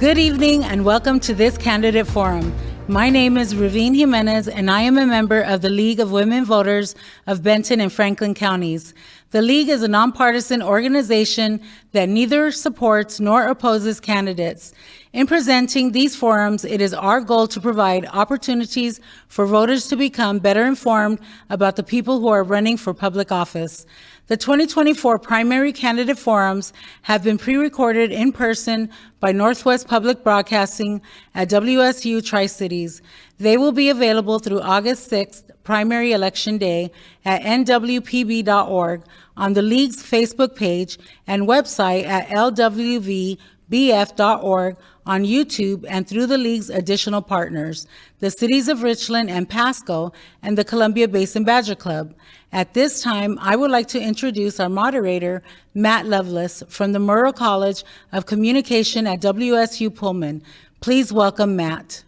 Good evening and welcome to this candidate forum. My name is Ravine Jimenez and I am a member of the League of Women Voters of Benton and Franklin counties. The League is a nonpartisan organization that neither supports nor opposes candidates. In presenting these forums, it is our goal to provide opportunities for voters to become better informed about the people who are running for public office. The 2024 primary candidate forums have been pre-recorded in person by Northwest Public Broadcasting at WSU Tri-Cities. They will be available through August 6th, primary election day, at nwpb.org, on the League's Facebook page and website at lwvbf.org, on YouTube, and through the League's additional partners, the cities of Richland and Pasco, and the Columbia Basin Badger Club. At this time, I would like to introduce our moderator, Matt Lovelace, from the Murrow College of Communication at WSU Pullman. Please welcome Matt.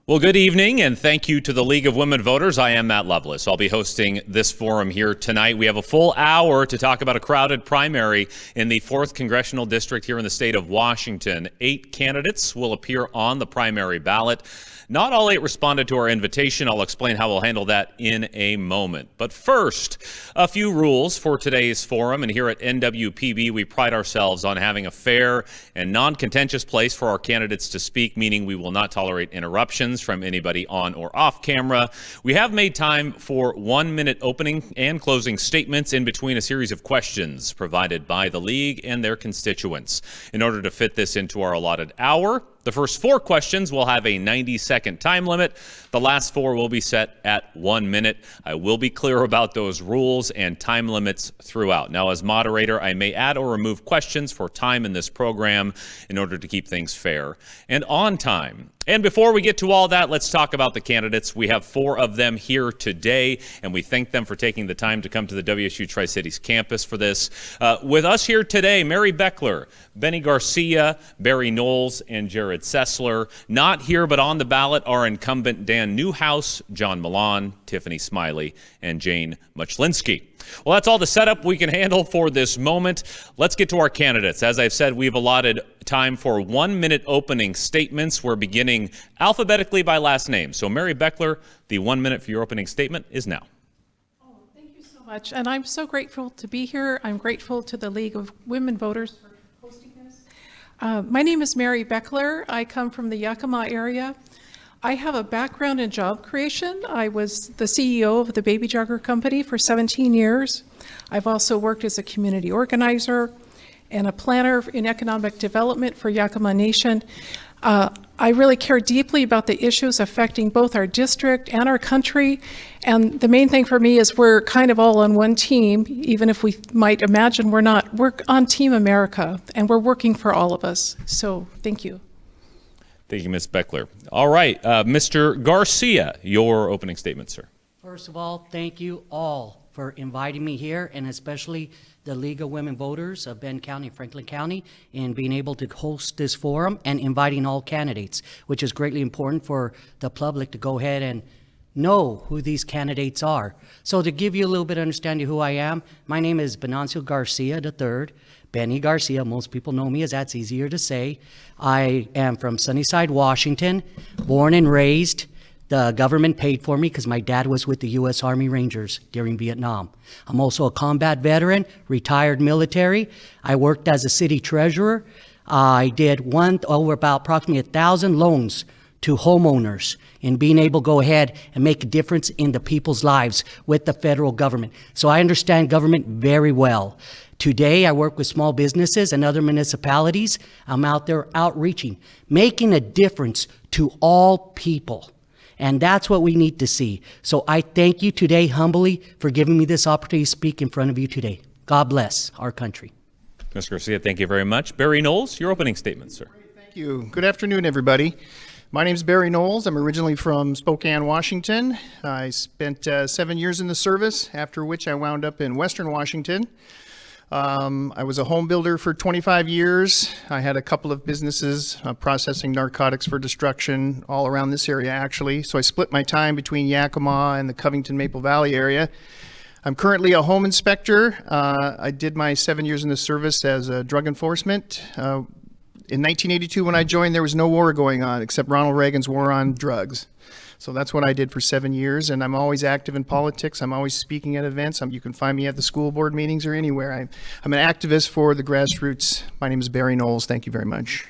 Well, good evening, and thank you to the League of Women Voters. I am Matt Lovelace. I'll be hosting this forum here tonight. We have a full hour to talk about a crowded primary in the 4th Congressional District here in the state of Washington. 8 candidates will appear on the primary ballot. Not all 8 responded to our invitation. I'll explain how we'll handle that in a moment. But first, a few rules for today's forum. And here at NWPB, we pride ourselves on having a fair and non-contentious place for our candidates to speak, meaning we will not tolerate interruptions from anybody on or off camera. We have made time for 1-minute opening and closing statements in between a series of questions provided by the League and their constituents. In order to fit this into our allotted hour, the first 4 questions will have a 90-second time limit. The last 4 will be set at 1 minute. I will be clear about those rules and time limits throughout. Now, as moderator, I may add or remove questions for time in this program in order to keep things fair and on time. And before we get to all that, let's talk about the candidates. We have 4 of them here today, and we thank them for taking the time to come to the WSU Tri-Cities campus for this. With us here today, Mary Beckler, Benny Garcia, Barry Knowles, and Jared Sessler. Not here but on the ballot are incumbent Dan Newhouse, John Milan, Tiffany Smiley, and Jane Muchlinski. Well, that's all the setup we can handle for this moment. Let's get to our candidates. As I've said, we've allotted time for 1-minute opening statements. We're beginning alphabetically by last name. So Mary Beckler, the 1 minute for your opening statement is now. Oh, thank you so much. And I'm so grateful to be here. I'm grateful to the League of Women Voters for hosting this. My name is Mary Beckler. I come from the Yakima area. I have a background in job creation. I was the CEO of the Baby Jogger Company for 17 years. I've also worked as a community organizer and a planner in economic development for Yakima Nation. I really care deeply about the issues affecting both our district and our country. And the main thing for me is we're kind of all on one team, even if we might imagine we're not. We're on Team America, and we're working for all of us. So thank you. Thank you, Ms. Beckler. All right, Mr. Garcia, your opening statement, sir. First of all, thank you all for inviting me here, and especially the League of Women Voters of Benton County and Franklin County in being able to host this forum and inviting all candidates, which is greatly important for the public to go ahead and know who these candidates are. So to give you a little bit of understanding of who I am, my name is Venancio Garcia III. Benny Garcia, most people know me as that's easier to say. I am from Sunnyside, Washington, born and raised. The government paid for me because my dad was with the U.S. Army Rangers during Vietnam. I'm also a combat veteran, retired military. I worked as a city treasurer. I did over about approximately 1,000 loans to homeowners in being able to go ahead and make a difference in the people's lives with the federal government. So I understand government very well. Today, I work with small businesses and other municipalities. I'm out there outreaching, making a difference to all people. And that's what we need to see. So I thank you today humbly for giving me this opportunity to speak in front of you today. God bless our country. Mr. Garcia, thank you very much. Barry Knowles, your opening statement, sir. Great, thank you. Good afternoon, everybody. My name is Barry Knowles. I'm originally from Spokane, Washington. I spent 7 years in the service, after which I wound up in Western Washington. I was a home builder for 25 years. I had a couple of businesses processing narcotics for destruction all around this area, actually. So I split my time between Yakima and the Covington Maple Valley area. I'm currently a home inspector. I did my 7 years in the service as a drug enforcement In 1982, when I joined, there was no war going on except Ronald Reagan's war on drugs. So that's what I did for 7 years, and I'm always active in politics. I'm always speaking at events. You can find me at the school board meetings or anywhere. I'm an activist for the grassroots. My name is Barry Knowles. Thank you very much.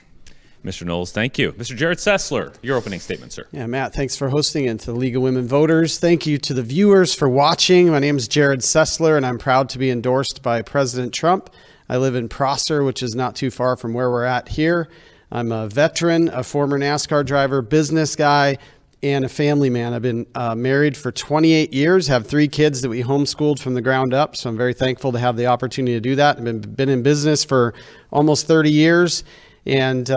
Mr. Knowles, thank you. Mr. Jared Sessler, your opening statement, sir. Yeah, Matt, thanks for hosting, and to the League of Women Voters. Thank you to the viewers for watching. My name is Jared Sessler, and I'm proud to be endorsed by President Trump. I live in Prosser, which is not too far from where we're at here. I'm a veteran, a former NASCAR driver, business guy, and a family man. I've been married for 28 years, have 3 kids that we homeschooled from the ground up, so I'm very thankful to have the opportunity to do that. I've been in business for almost 30 years, and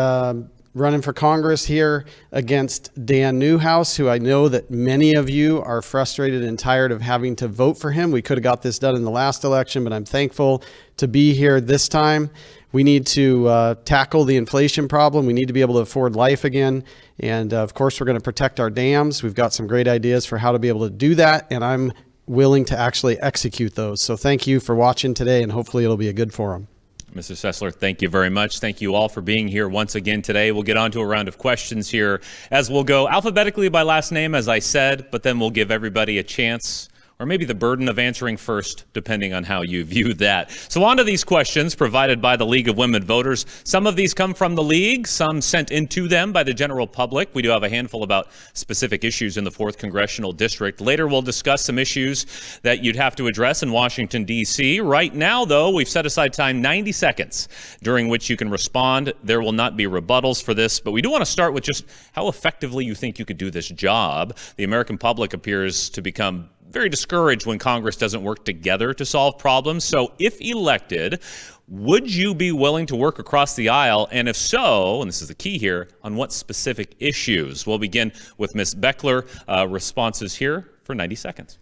running for Congress here against Dan Newhouse, who I know that many of you are frustrated and tired of having to vote for him. We could have got this done in the last election, but I'm thankful to be here this time. We need to tackle the inflation problem. We need to be able to afford life again. And of course, we're going to protect our dams. We've got some great ideas for how to be able to do that. And I'm willing to actually execute those. So thank you for watching today, and hopefully it'll be a good forum. Mr. Sessler, thank you very much. Thank you all for being here once again today. We'll get on to a round of questions here as we'll go alphabetically by last name, as I said, but then we'll give everybody a chance, or maybe the burden of answering first, depending on how you view that. So on to these questions provided by the League of Women Voters. Some of these come from the League, some sent into them by the general public. We do have a handful about specific issues in the 4th Congressional District. Later, we'll discuss some issues that you'd have to address in Washington, D.C. Right now, though, we've set aside time, 90 seconds, during which you can respond. There will not be rebuttals for this, but we do want to start with just how effectively you think you could do this job. The American public appears to become very discouraged when Congress doesn't work together to solve problems. So if elected, would you be willing to work across the aisle? And if so, and this is the key here, on what specific issues? We'll begin with Ms. Beckler. Responses here for 90 seconds.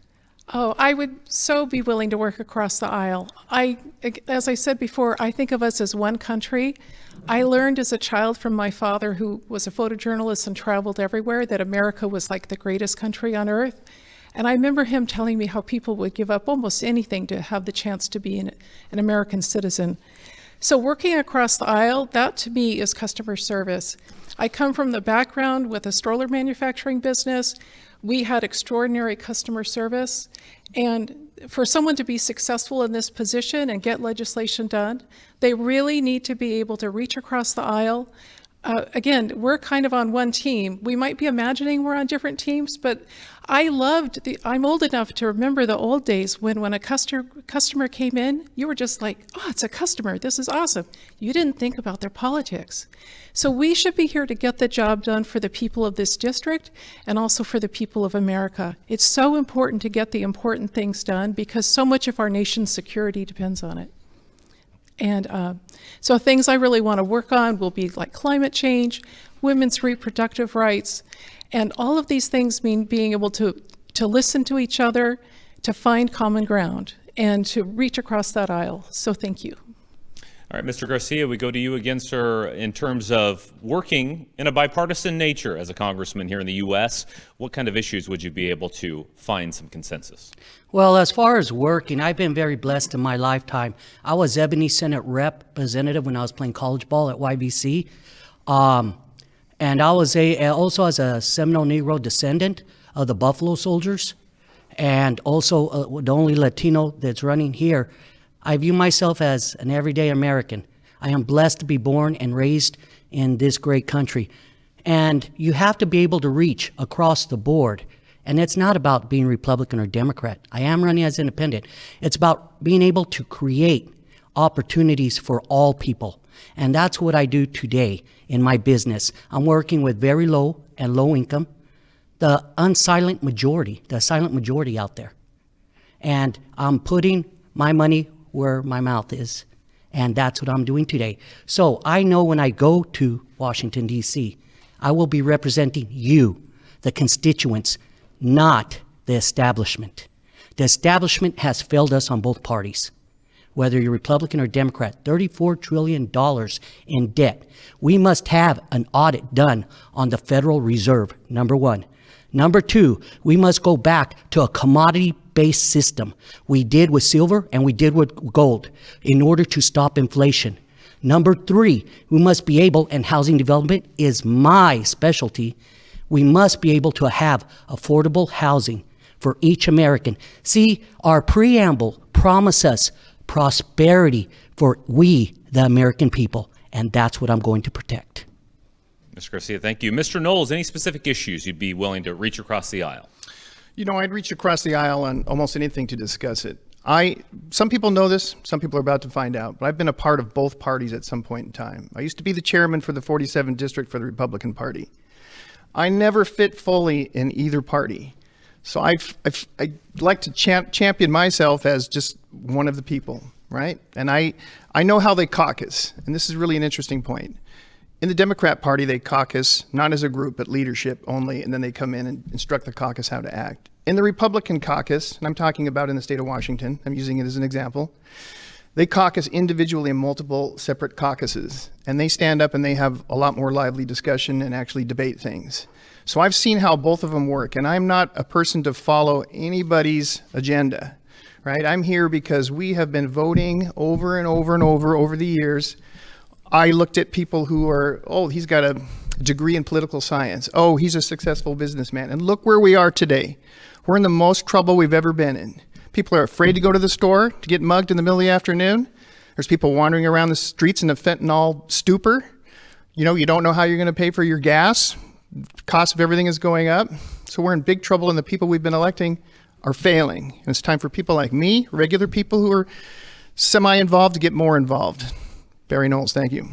Oh, I would so be willing to work across the aisle. As I said before, I think of us as one country. I learned as a child from my father, who was a photojournalist and traveled everywhere, that America was like the greatest country on earth. And I remember him telling me how people would give up almost anything to have the chance to be an American citizen. So working across the aisle, that to me is customer service. I come from the background with a stroller manufacturing business. We had extraordinary customer service. And for someone to be successful in this position and get legislation done, they really need to be able to reach across the aisle. Again, we're kind of on one team. We might be imagining we're on different teams, but I'm old enough to remember the old days when a customer came in, you were just like, oh, it's a customer, this is awesome. You didn't think about their politics. So we should be here to get the job done for the people of this district and also for the people of America. It's so important to get the important things done because so much of our nation's security depends on it. And so things I really want to work on will be like climate change, women's reproductive rights, and all of these things mean being able to listen to each other, to find common ground, and to reach across that aisle. So thank you. All right, Mr. Garcia, we go to you again, sir, in terms of working in a bipartisan nature as a congressman here in the U.S. What kind of issues would you be able to find some consensus? Well, as far as working, I've been very blessed in my lifetime. I was Ebony Senate representative when I was playing college ball at YVC. And I was also as a Seminole Negro descendant of the Buffalo Soldiers, and also the only Latino that's running here. I view myself as an everyday American. I am blessed to be born and raised in this great country. And you have to be able to reach across the board. And it's not about being Republican or Democrat. I am running as independent. It's about being able to create opportunities for all people. And that's what I do today in my business. I'm working with very low and low income, the silent majority out there. And I'm putting my money where my mouth is. And that's what I'm doing today. So I know when I go to Washington, D.C., I will be representing you, the constituents, not the establishment. The establishment has failed us on both parties. Whether you're Republican or Democrat, $34 trillion in debt. We must have an audit done on the Federal Reserve, number one. Number two, we must go back to a commodity-based system. We did with silver and we did with gold in order to stop inflation. Number 3, we must be able, and housing development is my specialty, we must be able to have affordable housing for each American. See, our preamble promises us prosperity for we, the American people, and that's what I'm going to protect. Mr. Garcia, thank you. Mr. Knowles, any specific issues you'd be willing to reach across the aisle? You know, I'd reach across the aisle on almost anything to discuss it. Some people know this, some people are about to find out, but I've been a part of both parties at some point in time. I used to be the chairman for the 47th District for the Republican Party. I never fit fully in either party. So I'd like to champion myself as just one of the people, right? And I know how they caucus, and this is really an interesting point. In the Democrat Party, they caucus, not as a group, but leadership only, and then they come in and instruct the caucus how to act. In the Republican caucus, and I'm talking about in the state of Washington, I'm using it as an example, they caucus individually in multiple separate caucuses, and they stand up and they have a lot more lively discussion and actually debate things. So I've seen how both of them work, and I'm not a person to follow anybody's agenda, right? I'm here because we have been voting over and over and over the years. I looked at people who are, oh, he's got a degree in political science. Oh, he's a successful businessman. And look where we are today. We're in the most trouble we've ever been in. People are afraid to go to the store to get mugged in the middle of the afternoon. There's people wandering around the streets in a fentanyl stupor. You know, you don't know how you're going to pay for your gas. Cost of everything is going up. So we're in big trouble, and the people we've been electing are failing. And it's time for people like me, regular people who are semi-involved, to get more involved. Barry Knowles, thank you.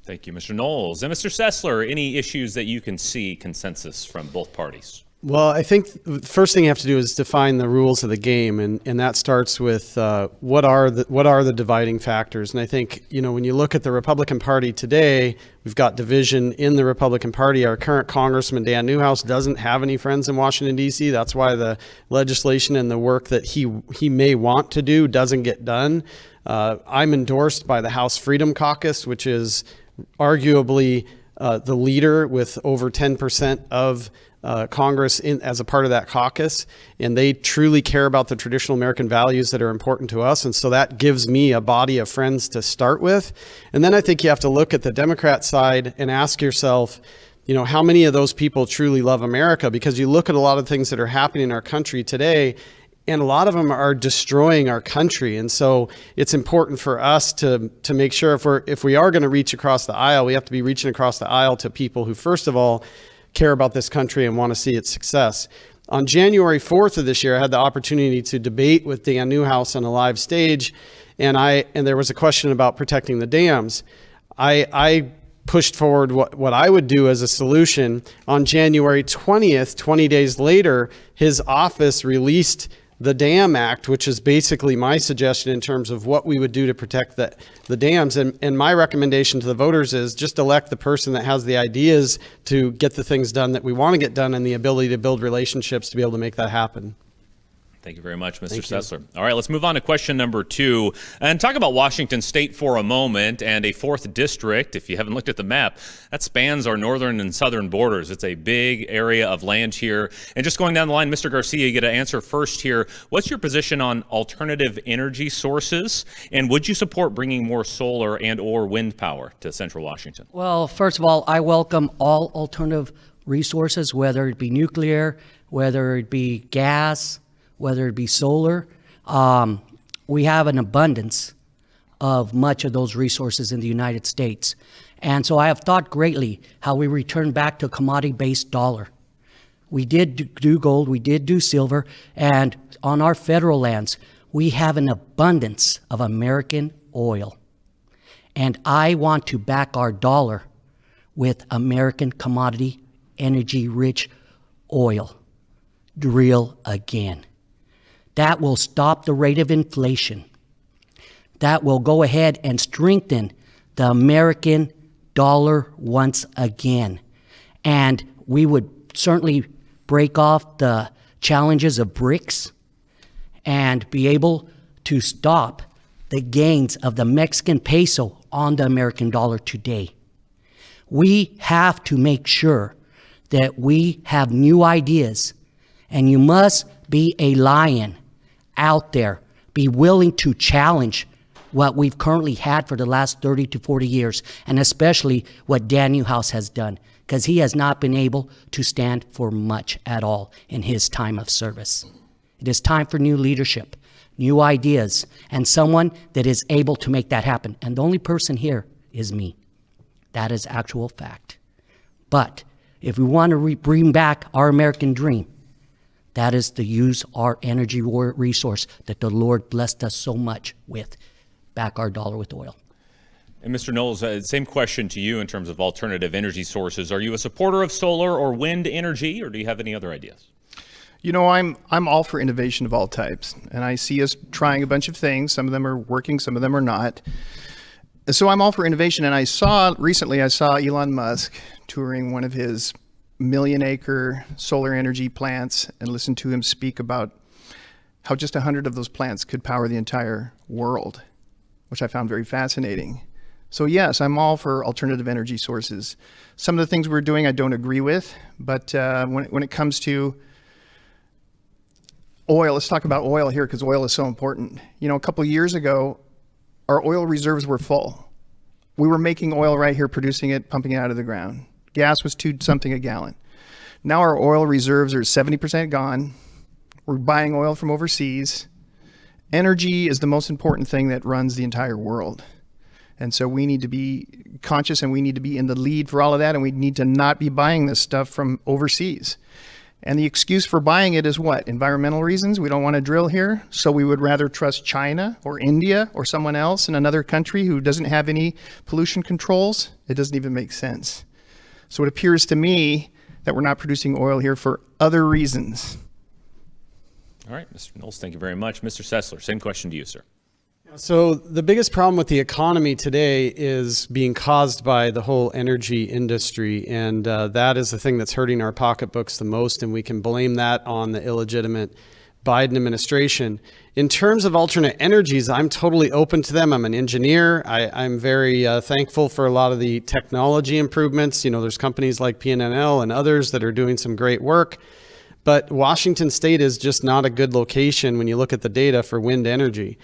Thank you, Mr. Knowles. And Mr. Sessler, any issues that you can see consensus from both parties? Well, I think the first thing you have to do is define the rules of the game, and that starts with what are the dividing factors. And I think, you know, when you look at the Republican Party today, we've got division in the Republican Party. Our current Congressman Dan Newhouse doesn't have any friends in Washington, D.C. That's why the legislation and the work that he may want to do doesn't get done. I'm endorsed by the House Freedom Caucus, which is arguably the leader with over 10% of Congress as a part of that caucus, and they truly care about the traditional American values that are important to us. And so that gives me a body of friends to start with. And then I think you have to look at the Democrat side and ask yourself, you know, how many of those people truly love America? Because you look at a lot of things that are happening in our country today, and a lot of them are destroying our country. And so it's important for us to make sure if we are going to reach across the aisle, we have to be reaching across the aisle to people who, first of all, care about this country and want to see its success. On January 4th of this year, I had the opportunity to debate with Dan Newhouse on a live stage, and there was a question about protecting the dams. I pushed forward what I would do as a solution. On January 20th, 20 days later, his office released the Dam Act, which is basically my suggestion in terms of what we would do to protect the dams. And my recommendation to the voters is just elect the person that has the ideas to get the things done that we want to get done and the ability to build relationships to be able to make that happen. Thank you very much, Mr. Sessler. All right, let's move on to question number 2 and talk about Washington State for a moment and a 4th district. If you haven't looked at the map, that spans our northern and southern borders. It's a big area of land here. And just going down the line, Mr. Garcia, you get to answer first here. What's your position on alternative energy sources? And would you support bringing more solar and or wind power to central Washington? Well, first of all, I welcome all alternative resources, whether it be nuclear, whether it be gas, whether it be solar. We have an abundance of much of those resources in the United States. And so I have thought greatly how we return back to a commodity-based dollar. We did do gold, we did do silver, and on our federal lands, we have an abundance of American oil. And I want to back our dollar with American commodity, energy-rich oil. Drill again. That will stop the rate of inflation. That will go ahead and strengthen the American dollar once again. And we would certainly break off the challenges of BRICS and be able to stop the gains of the Mexican peso on the American dollar today. We have to make sure that we have new ideas, and you must be a lion out there, be willing to challenge what we've currently had for the last 30 to 40 years, and especially what Dan Newhouse has done, because he has not been able to stand for much at all in his time of service. It is time for new leadership, new ideas, and someone that is able to make that happen. And the only person here is me. That is actual fact. But if we want to bring back our American dream, that is to use our energy resource that the Lord blessed us so much with, back our dollar with oil. And Mr. Knowles, same question to you in terms of alternative energy sources. Are you a supporter of solar or wind energy, or do you have any other ideas? You know, I'm all for innovation of all types, and I see us trying a bunch of things. Some of them are working, some of them are not. So I'm all for innovation, and recently I saw Elon Musk touring one of his million-acre solar energy plants and listened to him speak about how just 100 of those plants could power the entire world, which I found very fascinating. So yes, I'm all for alternative energy sources. Some of the things we're doing I don't agree with, but when it comes to oil, let's talk about oil here because oil is so important. You know, a couple of years ago, our oil reserves were full. We were making oil right here, producing it, pumping it out of the ground. Gas was $2-something a gallon. Now our oil reserves are 70% gone. We're buying oil from overseas. Energy is the most important thing that runs the entire world. And so we need to be conscious and we need to be in the lead for all of that, and we need to not be buying this stuff from overseas. And the excuse for buying it is what? Environmental reasons. We don't want to drill here, so we would rather trust China or India or someone else in another country who doesn't have any pollution controls. It doesn't even make sense. So it appears to me that we're not producing oil here for other reasons. All right, Mr. Knowles, thank you very much. Mr. Sessler, same question to you, sir. So the biggest problem with the economy today is being caused by the whole energy industry, and that is the thing that's hurting our pocketbooks the most, and we can blame that on the illegitimate Biden administration. In terms of alternate energies, I'm totally open to them. I'm an engineer. I'm very thankful for a lot of the technology improvements. You know, there's companies like PNNL and others that are doing some great work. But Washington State is just not a good location when you look at the data for wind energy.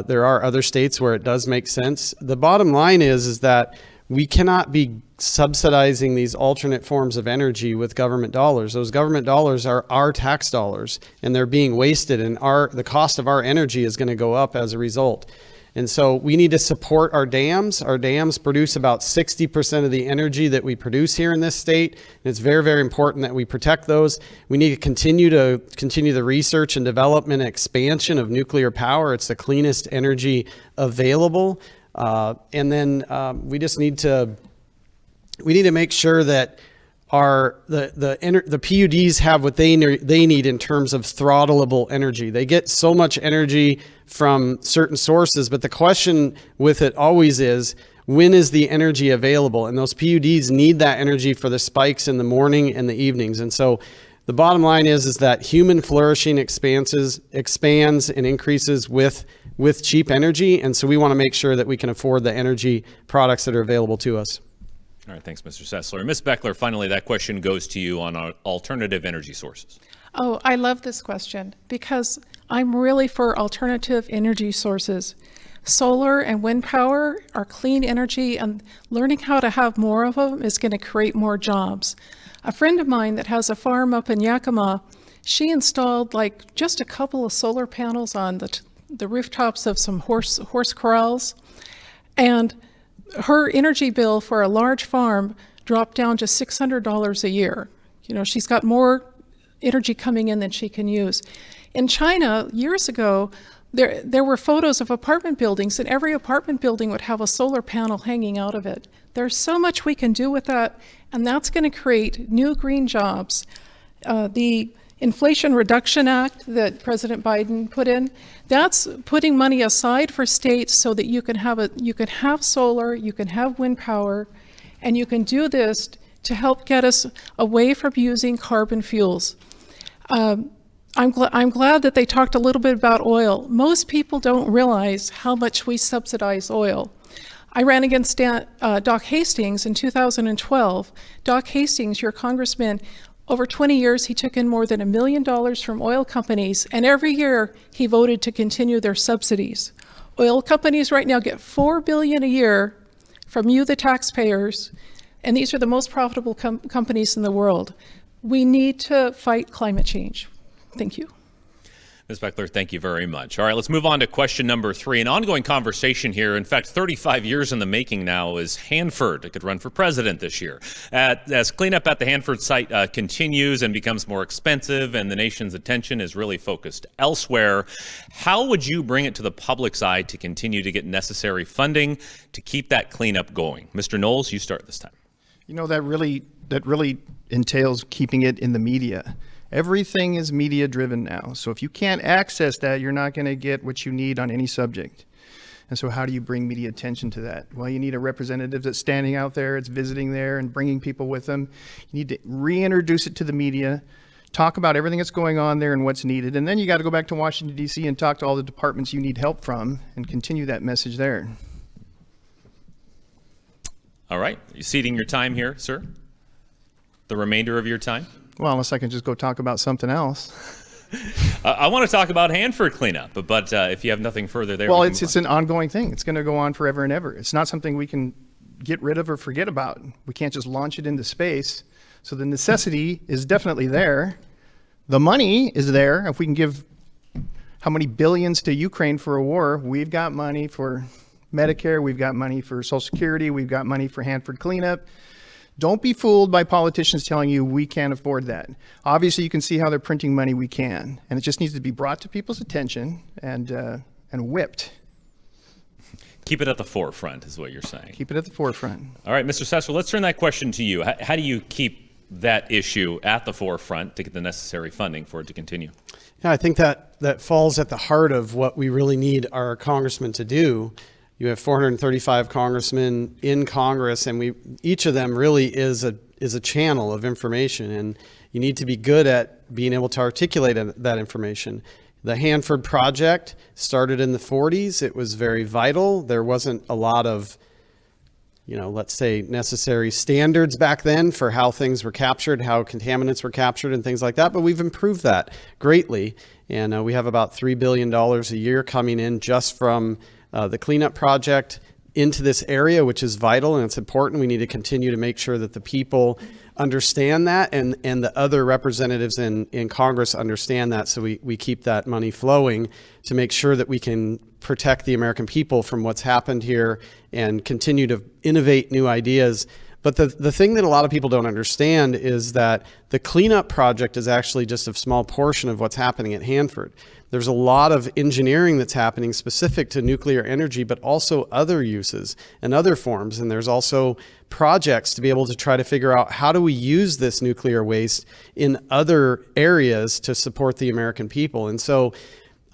There are other states where it does make sense. The bottom line is that we cannot be subsidizing these alternate forms of energy with government dollars. Those government dollars are our tax dollars, and they're being wasted, and the cost of our energy is going to go up as a result. And so we need to support our dams. Our dams produce about 60% of the energy that we produce here in this state. And it's very, very important that we protect those. We need to continue the research and development and expansion of nuclear power. It's the cleanest energy available. And then we just need to make sure that the PUDs have what they need in terms of throttleable energy. They get so much energy from certain sources, but the question with it always is, when is the energy available? And those PUDs need that energy for the spikes in the morning and the evenings. And so the bottom line is that human flourishing expands and increases with cheap energy. And so we want to make sure that we can afford the energy products that are available to us. All right, thanks, Mr. Sessler. Ms. Beckler, finally, that question goes to you on our alternative energy sources. Oh, I love this question because I'm really for alternative energy sources. Solar and wind power are clean energy, and learning how to have more of them is going to create more jobs. A friend of mine that has a farm up in Yakima, she installed like just a couple of solar panels on the rooftops of some horse corrals, and her energy bill for a large farm dropped down to $600 a year. You know, she's got more energy coming in than she can use. In China, years ago, there were photos of apartment buildings, and every apartment building would have a solar panel hanging out of it. There's so much we can do with that, and that's going to create new green jobs. The Inflation Reduction Act that President Biden put in, that's putting money aside for states so that you can have solar, you can have wind power, and you can do this to help get us away from using carbon fuels. I'm glad that they talked a little bit about oil. Most people don't realize how much we subsidize oil. I ran against Doc Hastings in 2012. Doc Hastings, your congressman, over 20 years, he took in more than $1 million from oil companies, and every year he voted to continue their subsidies. Oil companies right now get $4 billion a year from you, the taxpayers, and these are the most profitable companies in the world. We need to fight climate change. Thank you. Ms. Beckler, thank you very much. All right, let's move on to question number 3. An ongoing conversation here, in fact, 35 years in the making now, is Hanford. It could run for president this year. As cleanup at the Hanford site continues and becomes more expensive and the nation's attention is really focused elsewhere, how would you bring it to the public's eye to continue to get necessary funding to keep that cleanup going? Mr. Knowles, you start this time. You know, that really entails keeping it in the media. Everything is media driven now. So if you can't access that, you're not going to get what you need on any subject. And so how do you bring media attention to that? Well, you need a representative that's standing out there, it's visiting there and bringing people with them. You need to reintroduce it to the media, talk about everything that's going on there and what's needed. And then you got to go back to Washington, D.C. and talk to all the departments you need help from and continue that message there. All right. Are you ceding your time here, sir? The remainder of your time? Well, unless I can just go talk about something else. I want to talk about Hanford cleanup, but if you have nothing further there. Well, it's an ongoing thing. It's going to go on forever and ever. It's not something we can get rid of or forget about. We can't just launch it into space. So the necessity is definitely there. The money is there. If we can give how many billions to Ukraine for a war, we've got money for Medicare, we've got money for Social Security, we've got money for Hanford cleanup. Don't be fooled by politicians telling you we can't afford that. Obviously, you can see how they're printing money. We can, and it just needs to be brought to people's attention and whipped. Keep it at the forefront, is what you're saying. Keep it at the forefront. All right, Mr. Sessler, let's turn that question to you. How do you keep that issue at the forefront to get the necessary funding for it to continue? Yeah, I think that falls at the heart of what we really need our congressmen to do. You have 435 congressmen in Congress, and each of them really is a channel of information, and you need to be good at being able to articulate that information. The Hanford project started in the 40s. It was very vital. There wasn't a lot of, let's say, necessary standards back then for how things were captured, how contaminants were captured and things like that, but we've improved that greatly, and we have about $3 billion a year coming in just from the cleanup project into this area, which is vital and it's important. We need to continue to make sure that the people understand that and the other representatives in Congress understand that, so we keep that money flowing to make sure that we can protect the American people from what's happened here and continue to innovate new ideas. But the thing that a lot of people don't understand is that the cleanup project is actually just a small portion of what's happening at Hanford. There's a lot of engineering that's happening specific to nuclear energy, but also other uses and other forms. And there's also projects to be able to try to figure out how do we use this nuclear waste in other areas to support the American people. And so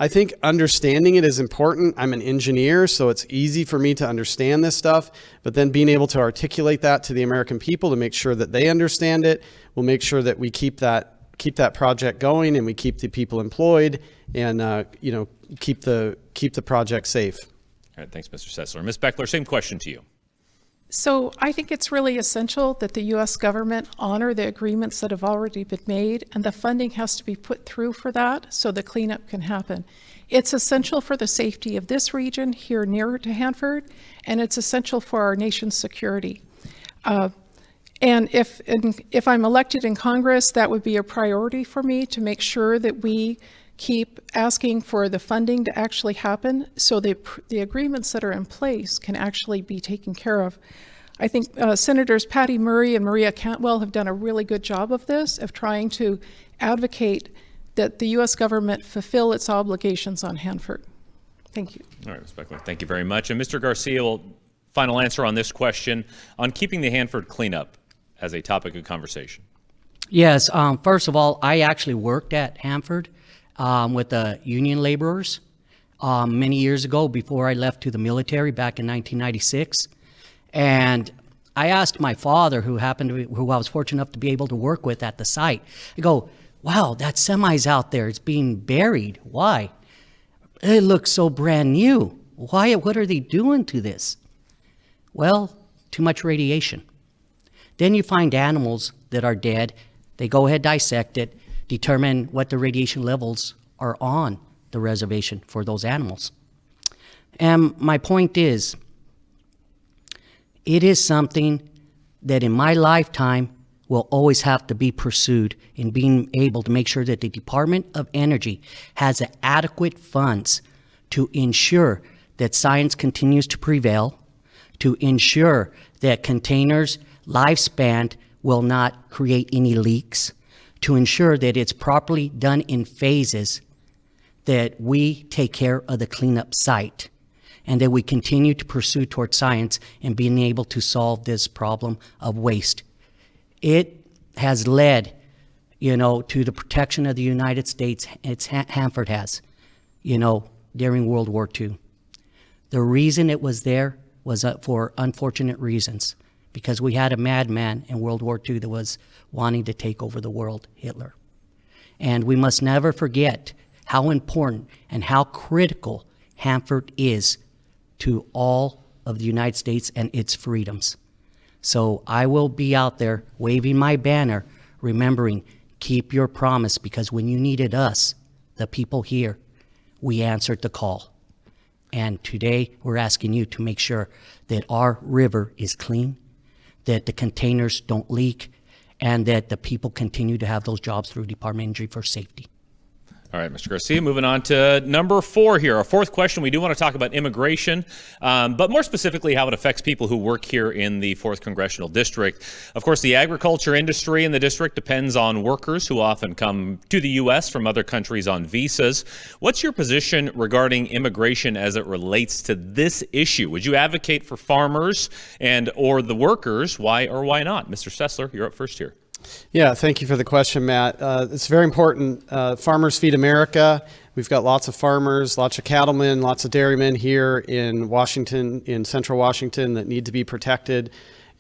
I think understanding it is important. I'm an engineer, so it's easy for me to understand this stuff, but then being able to articulate that to the American people to make sure that they understand it will make sure that we keep that project going and we keep the people employed and keep the project safe. All right, thanks, Mr. Sessler. Ms. Beckler, same question to you. So I think it's really essential that the U.S. government honor the agreements that have already been made, and the funding has to be put through for that so the cleanup can happen. It's essential for the safety of this region here nearer to Hanford, and it's essential for our nation's security. And if I'm elected in Congress, that would be a priority for me to make sure that we keep asking for the funding to actually happen so the agreements that are in place can actually be taken care of. I think Senators Patty Murray and Maria Cantwell have done a really good job of this, of trying to advocate that the U.S. government fulfill its obligations on Hanford. Thank you. All right, Ms. Beckler, thank you very much. And Mr. Garcia, final answer on this question on keeping the Hanford cleanup as a topic of conversation. Yes, first of all, I actually worked at Hanford with the union laborers many years ago before I left to the military back in 1996. And I asked my father, who I was fortunate enough to be able to work with at the site, I go, wow, that semi's out there, it's being buried. Why? It looks so brand new. Why? What are they doing to this? Well, too much radiation. Then you find animals that are dead. They go ahead, dissect it, determine what the radiation levels are on the reservation for those animals. And my point is, it is something that in my lifetime will always have to be pursued in being able to make sure that the Department of Energy has the adequate funds to ensure that science continues to prevail, to ensure that containers' lifespan will not create any leaks, to ensure that it's properly done in phases, that we take care of the cleanup site, and that we continue to pursue towards science and being able to solve this problem of waste. It has led, to the protection of the United States. Hanford has, during World War II. The reason it was there was for unfortunate reasons, because we had a madman in World War II that was wanting to take over the world, Hitler. And we must never forget how important and how critical Hanford is to all of the United States and its freedoms. So I will be out there waving my banner, remembering, keep your promise, because when you needed us, the people here, we answered the call. And today we're asking you to make sure that our river is clean, that the containers don't leak, and that the people continue to have those jobs through Department of Energy for safety. All right, Mr. Garcia, moving on to number 4 here. Our fourth question, we do want to talk about immigration, but more specifically how it affects people who work here in the 4th Congressional District. Of course, the agriculture industry in the district depends on workers who often come to the U.S. from other countries on visas. What's your position regarding immigration as it relates to this issue? Would you advocate for farmers and or the workers? Why or why not? Mr. Sessler, you're up first here. Yeah, thank you for the question, Matt. It's very important. Farmers feed America. We've got lots of farmers, lots of cattlemen, lots of dairymen here in Washington, in central Washington, that need to be protected.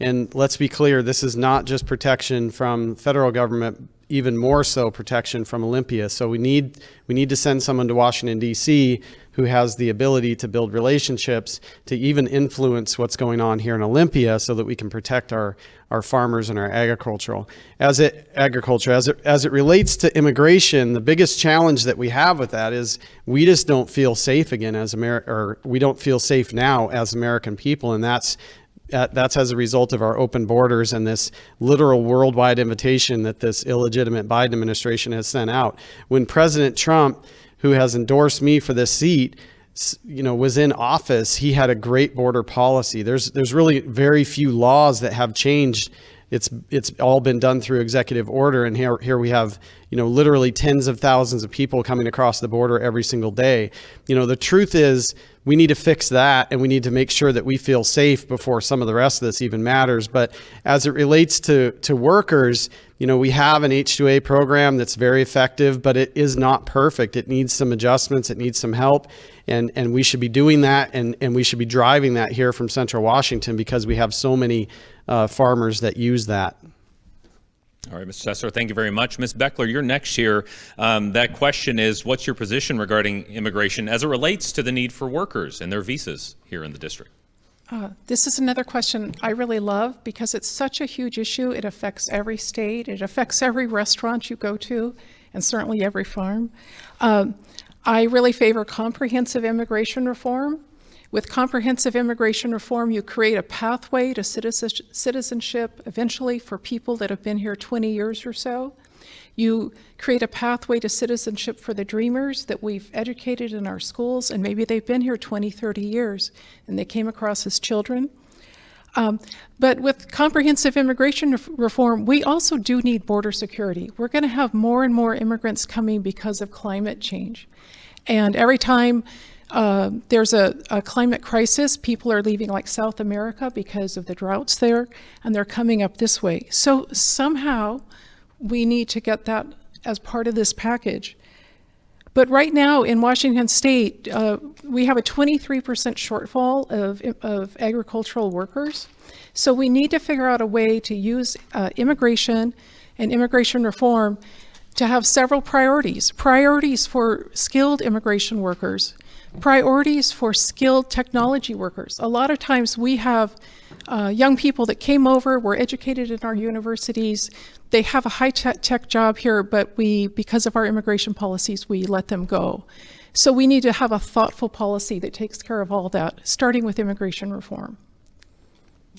And let's be clear, this is not just protection from federal government, even more so protection from Olympia. So we need to send someone to Washington, D.C. who has the ability to build relationships, to even influence what's going on here in Olympia, so that we can protect our farmers and our agriculture. As it relates to immigration, the biggest challenge that we have with that is we just don't feel safe again we don't feel safe now as American people, and that's as a result of our open borders and this literal worldwide invitation that this illegitimate Biden administration has sent out. When President Trump, who has endorsed me for this seat, was in office, he had a great border policy. There's really very few laws that have changed. It's all been done through executive order, and here we have literally tens of thousands of people coming across the border every single day. The truth is, we need to fix that, and we need to make sure that we feel safe before some of the rest of this even matters. But as it relates to workers, we have an H-2A program that's very effective, but it is not perfect. It needs some adjustments. It needs some help. And we should be doing that, and we should be driving that here from Central Washington, because we have so many farmers that use that. All right, Mr. Sessler, thank you very much. Ms. Beckler, you're next here. That question is, what's your position regarding immigration as it relates to the need for workers and their visas here in the district? This is another question I really love, because it's such a huge issue. It affects every state. It affects every restaurant you go to, and certainly every farm. I really favor comprehensive immigration reform. With comprehensive immigration reform, you create a pathway to citizenship eventually for people that have been here 20 years or so. You create a pathway to citizenship for the dreamers that we've educated in our schools, and maybe they've been here 20, 30 years, and they came across as children. But with comprehensive immigration reform, we also do need border security. We're going to have more and more immigrants coming because of climate change. And every time there's a climate crisis, people are leaving like South America because of the droughts there, and they're coming up this way. So somehow we need to get that as part of this package. But right now in Washington State, we have a 23% shortfall of agricultural workers. So we need to figure out a way to use immigration and immigration reform to have several priorities. Priorities for skilled immigration workers, priorities for skilled technology workers. A lot of times we have young people that came over, were educated in our universities, they have a high-tech job here, but because of our immigration policies, we let them go. So we need to have a thoughtful policy that takes care of all that, starting with immigration reform.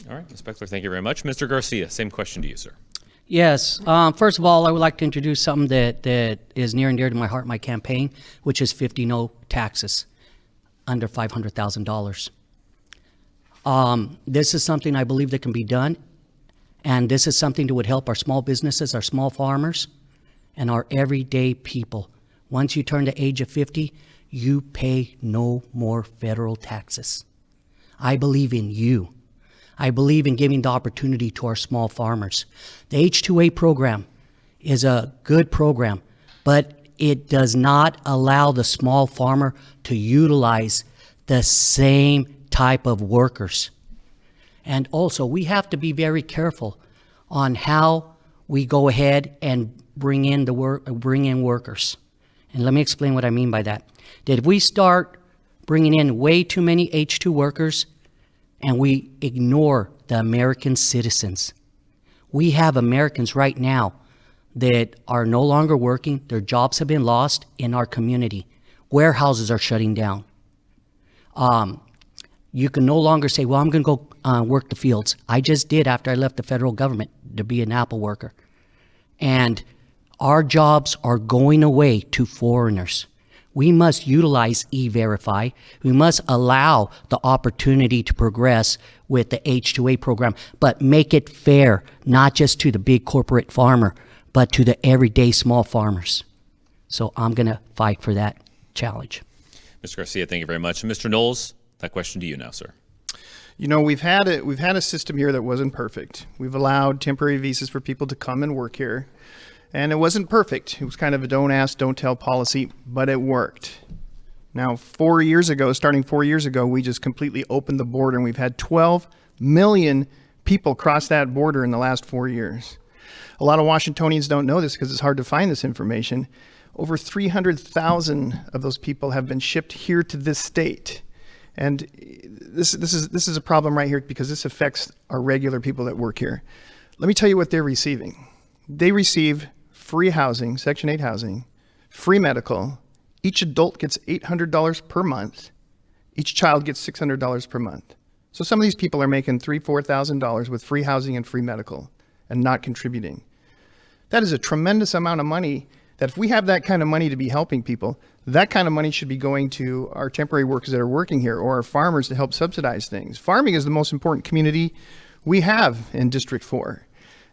All right, Ms. Beckler, thank you very much. Mr. Garcia, same question to you, sir. Yes. First of all, I would like to introduce something that is near and dear to my heart, my campaign, which is 50 no taxes under $500,000. This is something I believe that can be done, and this is something that would help our small businesses, our small farmers, and our everyday people. Once you turn the age of 50, you pay no more federal taxes. I believe in you. I believe in giving the opportunity to our small farmers. The H-2A program is a good program, but it does not allow the small farmer to utilize the same type of workers. And also, we have to be very careful on how we go ahead and bring in workers. And let me explain what I mean by that. That if we start bringing in way too many H-2 workers and we ignore the American citizens, we have Americans right now that are no longer working. Their jobs have been lost in our community. Warehouses are shutting down. You can no longer say, well, I'm going to go work the fields. I just did after I left the federal government to be an Apple worker. And our jobs are going away to foreigners. We must utilize E-Verify. We must allow the opportunity to progress with the H-2A program, but make it fair, not just to the big corporate farmer, but to the everyday small farmers. So I'm going to fight for that challenge. Mr. Garcia, thank you very much. Mr. Knowles, that question to you now, sir. You know, we've had a system here that wasn't perfect. We've allowed temporary visas for people to come and work here. And it wasn't perfect. It was kind of a don't ask, don't tell policy, but it worked. Now, 4 years ago, starting 4 years ago, we just completely opened the border, and we've had 12 million people cross that border in the last 4 years. A lot of Washingtonians don't know this because it's hard to find this information. Over 300,000 of those people have been shipped here to this state. And this is a problem right here because this affects our regular people that work here. Let me tell you what they're receiving. They receive free housing, Section 8 housing, free medical. Each adult gets $800 per month. Each child gets $600 per month. So some of these people are making $3,000, $4,000 with free housing and free medical and not contributing. That is a tremendous amount of money that if we have that kind of money to be helping people, that kind of money should be going to our temporary workers that are working here or our farmers to help subsidize things. Farming is the most important community we have in District 4.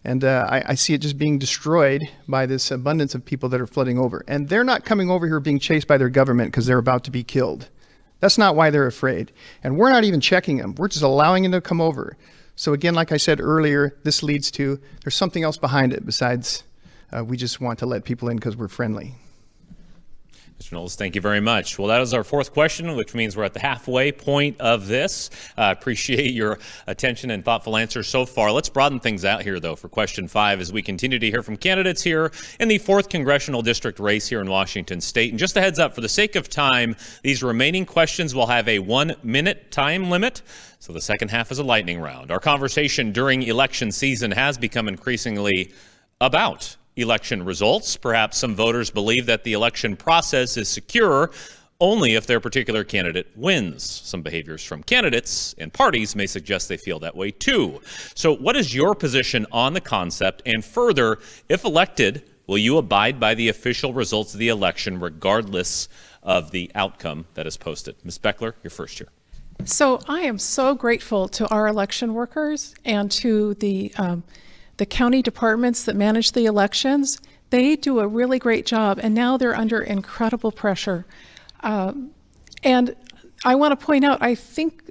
And I see it just being destroyed by this abundance of people that are flooding over. And they're not coming over here being chased by their government because they're about to be killed. That's not why they're afraid. And we're not even checking them. We're just allowing them to come over. So again, like I said earlier, this leads to, there's something else behind it besides we just want to let people in because we're friendly. Mr. Knowles, thank you very much. Well, that is our fourth question, which means we're at the halfway point of this. Appreciate your attention and thoughtful answers so far. Let's broaden things out here, though, for question 5 as we continue to hear from candidates here in the 4th Congressional District race here in Washington State. And just a heads up, for the sake of time, these remaining questions will have a 1-minute time limit. So the second half is a lightning round. Our conversation during election season has become increasingly about election results. Perhaps some voters believe that the election process is secure only if their particular candidate wins. Some behaviors from candidates and parties may suggest they feel that way too. So what is your position on the concept? And further, if elected, will you abide by the official results of the election regardless of the outcome that is posted? Ms. Beckler, you're first here. So I am so grateful to our election workers and to the county departments that manage the elections. They do a really great job, and now they're under incredible pressure. And I want to point out, I think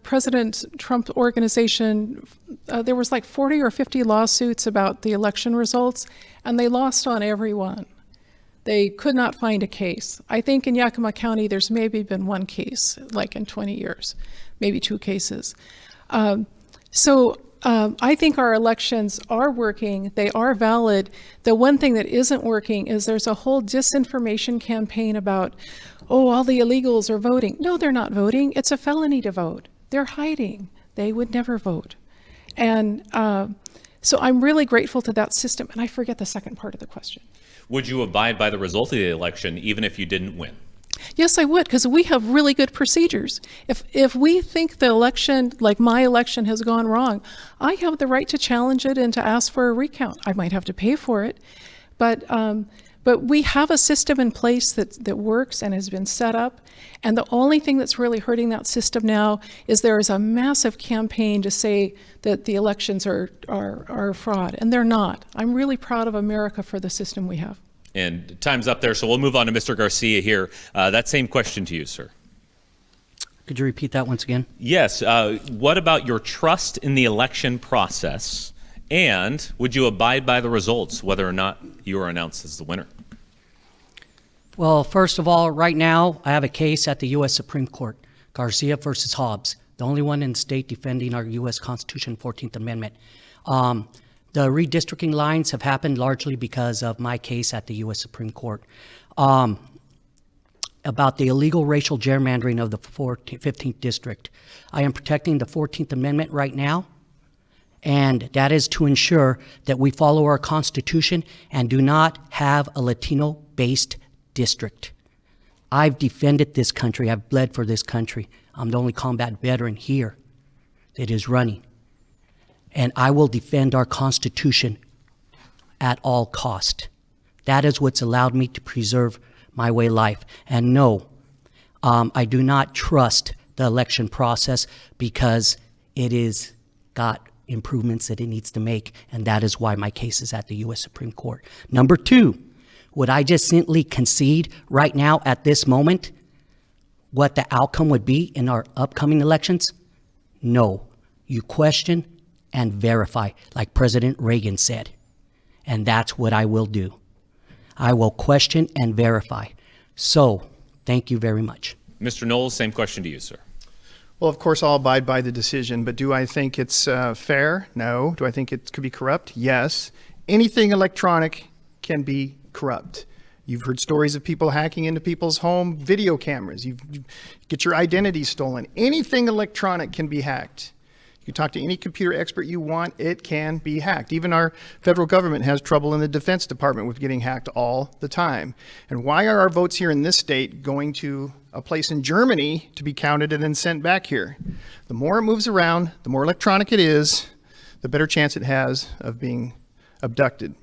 President Trump's organization, there was like 40 or 50 lawsuits about the election results, and they lost on every one. They could not find a case. I think in Yakima County, there's maybe been one case, like in 20 years, maybe 2 cases. I think our elections are working. They are valid. The one thing that isn't working is there's a whole disinformation campaign about, oh, all the illegals are voting. No, they're not voting. It's a felony to vote. They're hiding. They would never vote. And So I'm really grateful to that system. And I forget the second part of the question. Would you abide by the result of the election even if you didn't win? Yes, I would, because we have really good procedures. If we think the election, like my election, has gone wrong, I have the right to challenge it and to ask for a recount. I might have to pay for it, but we have a system in place that works and has been set up. And the only thing that's really hurting that system now is there is a massive campaign to say that the elections are fraud, and they're not. I'm really proud of America for the system we have. And time's up there, so we'll move on to Mr. Garcia here. That same question to you, sir. Could you repeat that once again? Yes. What about your trust in the election process? And would you abide by the results, whether or not you are announced as the winner? Well, first of all, right now, I have a case at the U.S. Supreme Court, Garcia versus Hobbs, the only one in the state defending our U.S. Constitution, 14th Amendment. The redistricting lines have happened largely because of my case at the U.S. Supreme Court. About the illegal racial gerrymandering of the 15th District. I am protecting the 14th Amendment right now, and that is to ensure that we follow our Constitution and do not have a Latino-based district. I've defended this country. I've bled for this country. I'm the only combat veteran here that is running. And I will defend our Constitution at all cost. That is what's allowed me to preserve my way of life. And no, I do not trust the election process because it is got improvements that it needs to make, and that is why my case is at the U.S. Supreme Court. Number two, would I just simply concede right now at this moment what the outcome would be in our upcoming elections? No. You question and verify, like President Reagan said. And that's what I will do. I will question and verify. So, thank you very much. Mr. Knowles, same question to you, sir. Well, of course, I'll abide by the decision, but do I think it's fair? No. Do I think it could be corrupt? Yes. Anything electronic can be corrupt. You've heard stories of people hacking into people's home video cameras. You get your identity stolen. Anything electronic can be hacked. You talk to any computer expert you want, it can be hacked. Even our federal government has trouble in the Defense Department with getting hacked all the time. And why are our votes here in this state going to a place in Germany to be counted and then sent back here? The more it moves around, the more electronic it is, the better chance it has of being abducted.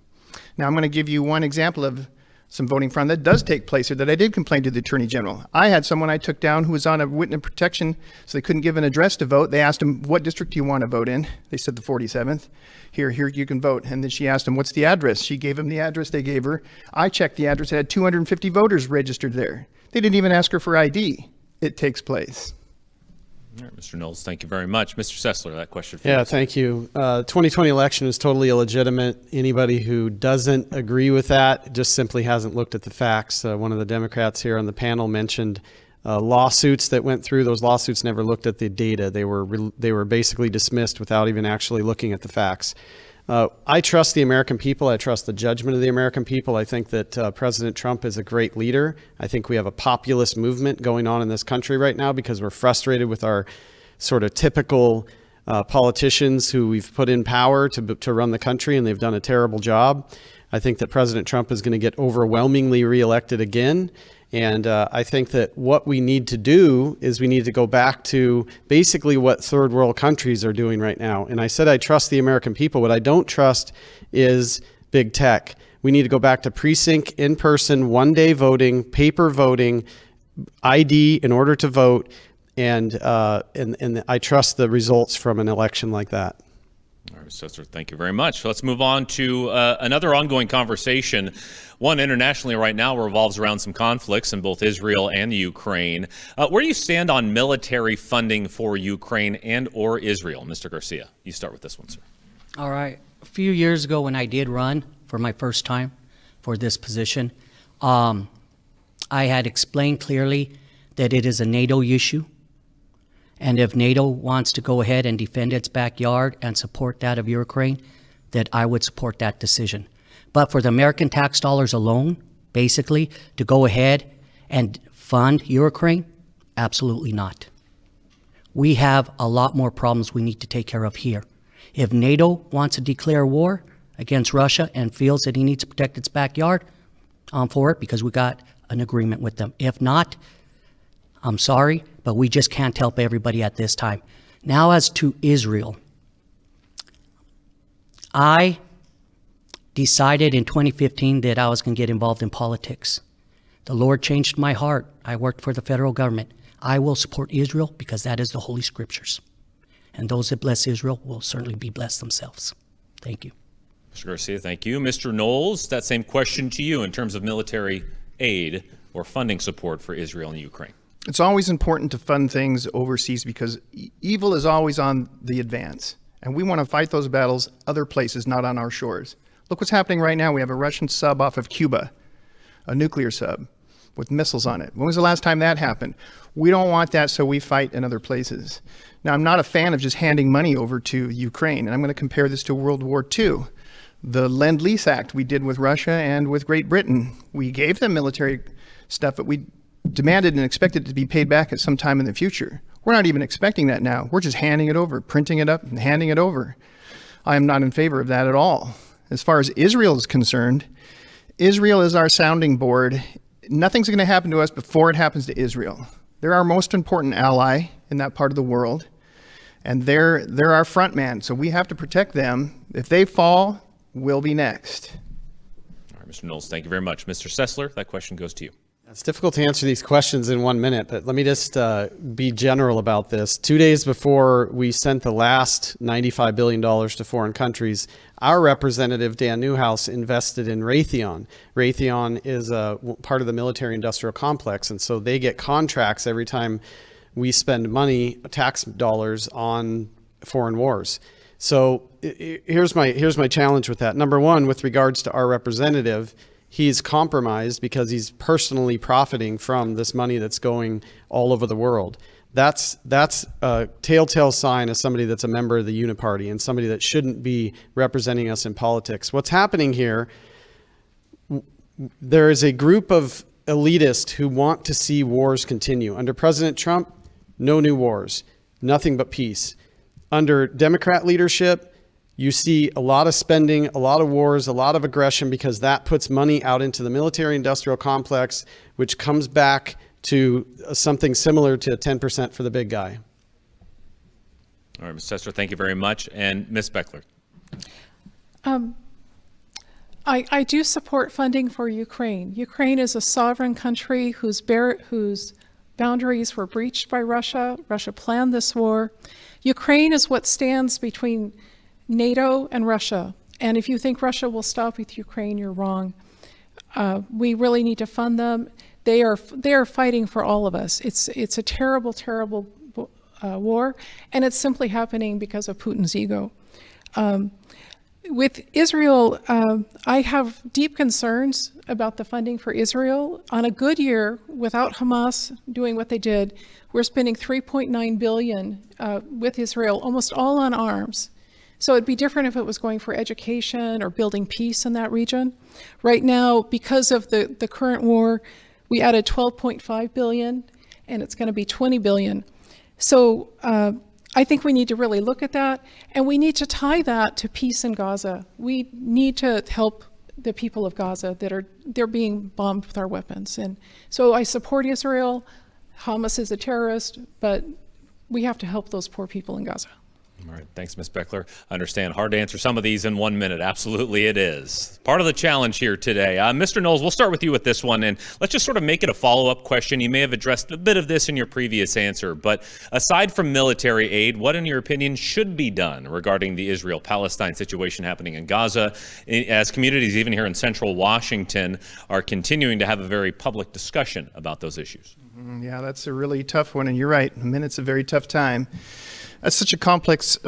Now, I'm going to give you one example of some voting fraud that does take place here that I did complain to the Attorney General. I had someone I took down who was on a witness protection, so they couldn't give an address to vote. They asked him, what district do you want to vote in? They said the 47th. Here, you can vote. And then she asked him, what's the address? She gave him the address they gave her. I checked the address. It had 250 voters registered there. They didn't even ask her for ID. It takes place. All right, Mr. Knowles, thank you very much. Mr. Sessler, that question for you. Yeah, thank you. 2020 election is totally illegitimate. Anybody who doesn't agree with that just simply hasn't looked at the facts. One of the Democrats here on the panel mentioned lawsuits that went through. Those lawsuits never looked at the data. They were basically dismissed without even actually looking at the facts. I trust the American people. I trust the judgment of the American people. I think that President Trump is a great leader. I think we have a populist movement going on in this country right now because we're frustrated with our sort of typical politicians who we've put in power to run the country, and they've done a terrible job. I think that President Trump is going to get overwhelmingly reelected again. And I think that what we need to do is we need to go back to basically what third world countries are doing right now. And I said I trust the American people. What I don't trust is big tech. We need to go back to precinct, in-person, one-day voting, paper voting, ID in order to vote. And I trust the results from an election like that. All right, Sessler, thank you very much. Let's move on to another ongoing conversation. One internationally right now revolves around some conflicts in both Israel and Ukraine. Where do you stand on military funding for Ukraine and or Israel? Mr. Garcia, you start with this one, sir. All right. A few years ago when I did run for my first time for this position, I had explained clearly that it is a NATO issue. And if NATO wants to go ahead and defend its backyard and support that of Ukraine, that I would support that decision. But for the American tax dollars alone, basically, to go ahead and fund Ukraine, absolutely not. We have a lot more problems we need to take care of here. If NATO wants to declare war against Russia and feels that he needs to protect its backyard, I'm for it because we got an agreement with them. If not, I'm sorry, but we just can't help everybody at this time. Now, as to Israel, I decided in 2015 that I was going to get involved in politics. The Lord changed my heart. I worked for the federal government. I will support Israel because that is the Holy Scriptures. And those that bless Israel will certainly be blessed themselves. Thank you. Mr. Garcia, thank you. Mr. Knowles, that same question to you in terms of military aid or funding support for Israel and Ukraine. It's always important to fund things overseas because evil is always on the advance. And we want to fight those battles other places, not on our shores. Look what's happening right now. We have a Russian sub off of Cuba, a nuclear sub with missiles on it. When was the last time that happened? We don't want that, so we fight in other places. Now, I'm not a fan of just handing money over to Ukraine, and I'm going to compare this to World War II. The Lend-Lease Act we did with Russia and with Great Britain. We gave them military stuff, but we demanded and expected it to be paid back at some time in the future. We're not even expecting that now. We're just handing it over, printing it up and handing it over. I am not in favor of that at all. As far as Israel is concerned, Israel is our sounding board. Nothing's going to happen to us before it happens to Israel. They're our most important ally in that part of the world, and they're our front man, so we have to protect them. If they fall, we'll be next. All right, Mr. Knowles, thank you very much. Mr. Sessler, that question goes to you. It's difficult to answer these questions in 1 minute, but let me just be general about this. 2 days before we sent the last $95 billion to foreign countries, our representative, Dan Newhouse, invested in Raytheon. Raytheon is part of the military-industrial complex, and so they get contracts every time we spend money, tax dollars, on foreign wars. So here's my challenge with that. Number one, with regards to our representative, he's compromised because he's personally profiting from this money that's going all over the world. That's a telltale sign of somebody that's a member of the Uniparty and somebody that shouldn't be representing us in politics. What's happening here, there is a group of elitists who want to see wars continue. Under President Trump, no new wars, nothing but peace. Under Democrat leadership, you see a lot of spending, a lot of wars, a lot of aggression, because that puts money out into the military-industrial complex, which comes back to something similar to 10% for the big guy. All right, Ms. Sessler, thank you very much. And Ms. Beckler. I do support funding for Ukraine. Ukraine is a sovereign country whose boundaries were breached by Russia. Russia planned this war. Ukraine is what stands between NATO and Russia. And if you think Russia will stop with Ukraine, you're wrong. We really need to fund them. They are fighting for all of us. It's a terrible, terrible war, and it's simply happening because of Putin's ego. With Israel, I have deep concerns about the funding for Israel. On a good year, without Hamas doing what they did, we're spending $3.9 billion with Israel, almost all on arms. So it'd be different if it was going for education or building peace in that region. Right now, because of the current war, we added $12.5 billion, and it's going to be $20 billion. So I think we need to really look at that, and we need to tie that to peace in Gaza. We need to help the people of Gaza they're being bombed with our weapons. And so I support Israel. Hamas is a terrorist, but we have to help those poor people in Gaza. All right. Thanks, Ms. Beckler. I understand. Hard to answer some of these in 1 minute. Absolutely it is. Part of the challenge here today. Mr. Knowles, we'll start with you with this one, and let's just sort of make it a follow-up question. You may have addressed a bit of this in your previous answer, but aside from military aid, what, in your opinion, should be done regarding the Israel-Palestine situation happening in Gaza, as communities even here in central Washington are continuing to have a very public discussion about those issues? Yeah, that's a really tough one, and you're right. A minute's a very tough time. That's such a complex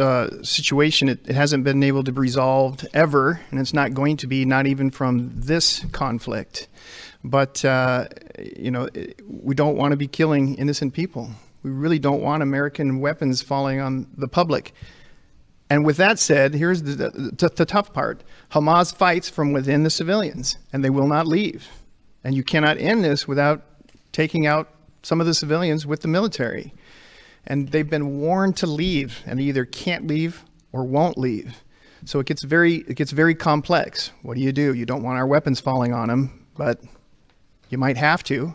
situation. It hasn't been able to be resolved ever, and it's not going to be, not even from this conflict. But, we don't want to be killing innocent people. We really don't want American weapons falling on the public. And with that said, here's the tough part. Hamas fights from within the civilians, and they will not leave. And you cannot end this without taking out some of the civilians with the military. And they've been warned to leave, and they either can't leave or won't leave. So it gets very complex. What do? You don't want our weapons falling on them, but you might have to.